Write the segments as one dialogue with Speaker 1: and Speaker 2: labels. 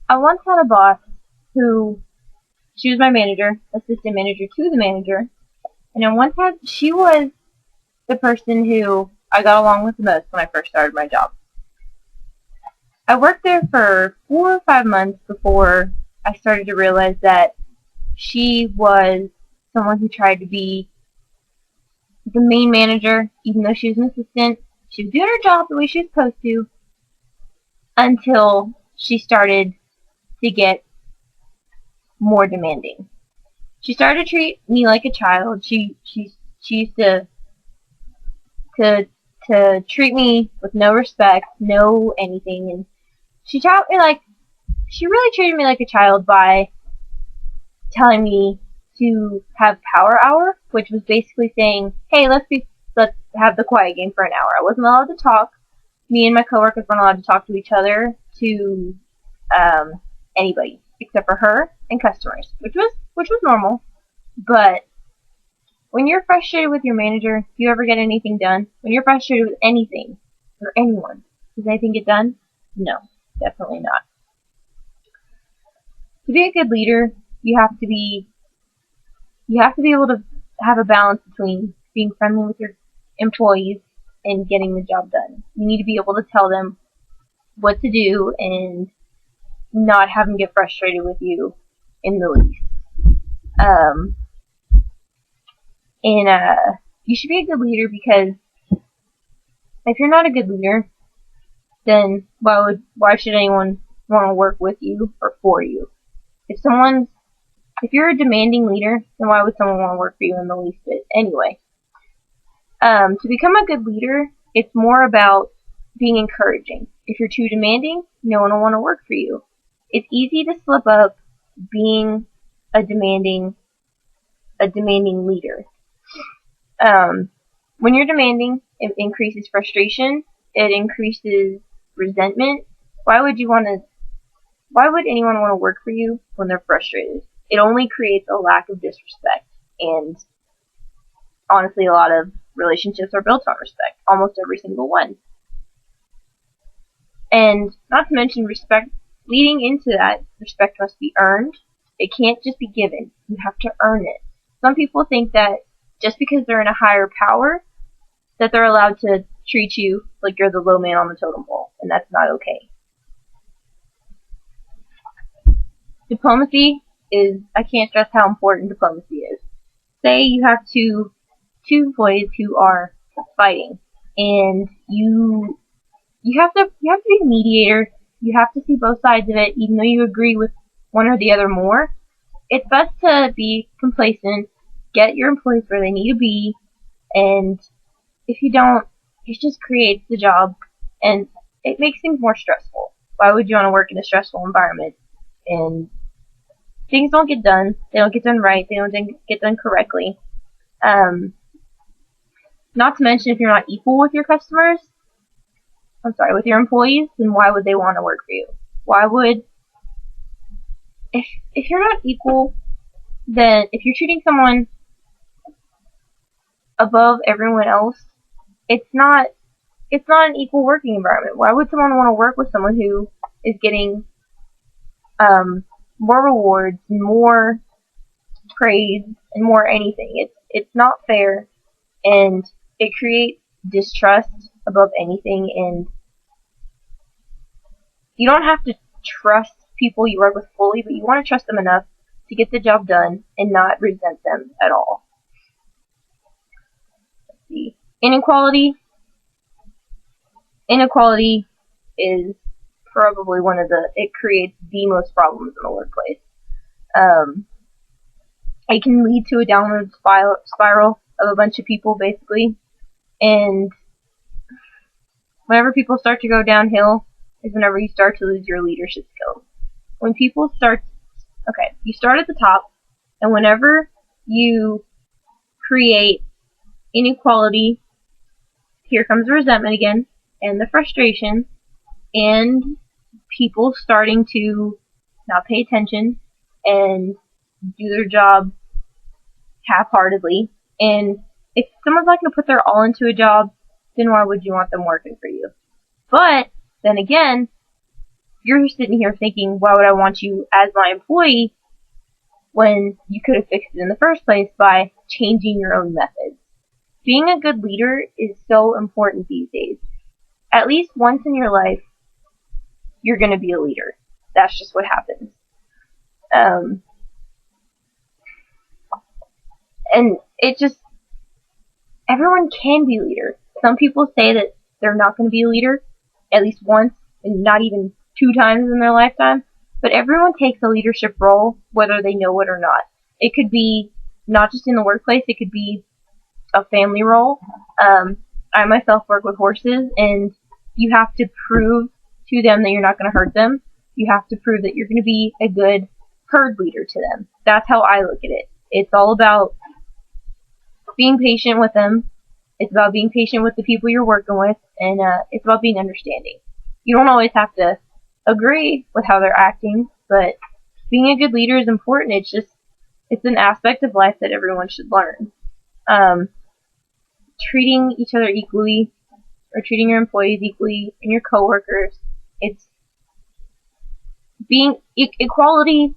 Speaker 1: I once had a boss who, she was my manager, assistant manager to the manager, and I once had, she was the person who I got along with the most when I first started my job. I worked there for 4 or 5 months before I started to realize that she was someone who tried to be the main manager, even though she was an assistant. She was doing her job the way she was supposed to until she started to get more demanding. She started to treat me like a child. She used to to treat me with no respect, no anything, and she taught me like she really treated me like a child by telling me to have power hour, which was basically saying, "Hey, let's have the quiet game for an hour." I wasn't allowed to talk. Me and my coworkers weren't allowed to talk to each other, to um, anybody except for her and customers, which was normal. But when you're frustrated with your manager, do you ever get anything done? When you're frustrated with anything or anyone, does anything get done? No, definitely not. To be a good leader, you have to be you have to be able to have a balance between being friendly with your employees and getting the job done. You need to be able to tell them what to do and not have them get frustrated with you in the least. Um, and you should be a good leader because if you're not a good leader, then why should anyone want to work with you or for you? If you're a demanding leader, then why would someone want to work for you in the least bit anyway? To become a good leader, it's more about being encouraging. If you're too demanding, no one will want to work for you. It's easy to slip up being a demanding leader. Um, when you're demanding, it increases frustration. It increases resentment. Why would you want to? Why would anyone want to work for you when they're frustrated? It only creates a lack of disrespect. And honestly, a lot of relationships are built on respect. Almost every single one. And not to mention respect. Leading into that, respect must be earned. It can't just be given. You have to earn it. Some people think that just because they're in a higher power, that they're allowed to treat you like you're the low man on the totem pole, and that's not okay. Diplomacy is, I can't stress how important diplomacy is. Say you have two employees who are fighting, and you have to be a mediator. You have to see both sides of it, even though you agree with one or the other more. It's best to be complacent, get your employees where they need to be, and if you don't, it just creates the job, and it makes things more stressful. Why would you want to work in a stressful environment? And things don't get done. They don't get done right. They don't get done correctly. Um, Not to mention, if you're not equal with your customers, with your employees, then why would they want to work for you? Why would, if you're not equal, then if you're treating someone above everyone else, it's not an equal working environment. Why would someone want to work with someone who is getting more rewards, more praise, and more anything? It's not fair, and it creates distrust above anything. And you don't have to trust people you work with fully, but you want to trust them enough to get the job done and not resent them at all. Let's see. Inequality is probably it creates the most problems in the workplace. Um, it can lead to a downward spiral of a bunch of people, basically. And whenever people start to go downhill is whenever you start to lose your leadership skills. When people you start at the top, and whenever you create inequality, here comes the resentment again, and the frustration, and people starting to not pay attention and do their job half-heartedly. And if someone's not going to put their all into a job, then why would you want them working for you? But then again, you're sitting here thinking, why would I want you as my employee when you could have fixed it in the first place by changing your own methods? Being a good leader is so important these days. At least once in your life, you're going to be a leader. That's just what happens. And it just, everyone can be a leader. Some people say that they're not going to be a leader at least once and not even 2 times in their lifetime. But everyone takes a leadership role, whether they know it or not. It could be not just in the workplace, it could be a family role. I myself work with horses, and you have to prove to them that you're not going to hurt them. You have to prove that you're going to be a good herd leader to them. That's how I look at it. It's all about being patient with them. It's about being patient with the people you're working with, and it's about being understanding. You don't always have to agree with how they're acting, but being a good leader is important. It's an aspect of life that everyone should learn. Treating each other equally, or treating your employees equally, and your coworkers. Equality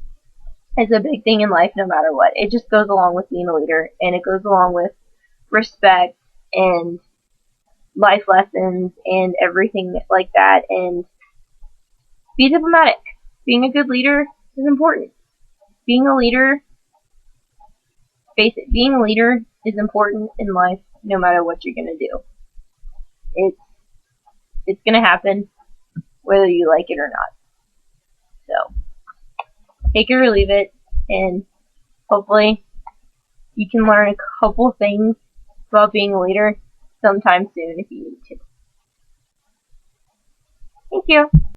Speaker 1: is a big thing in life no matter what. It just goes along with being a leader, and it goes along with respect and life lessons and everything like that. And be diplomatic. Being a good leader is important. Being a leader is important in life no matter what you're going to do. It's going to happen whether you like it or not. So, take it or leave it, and hopefully you can learn a couple things about being a leader sometime soon if you need to. Thank you.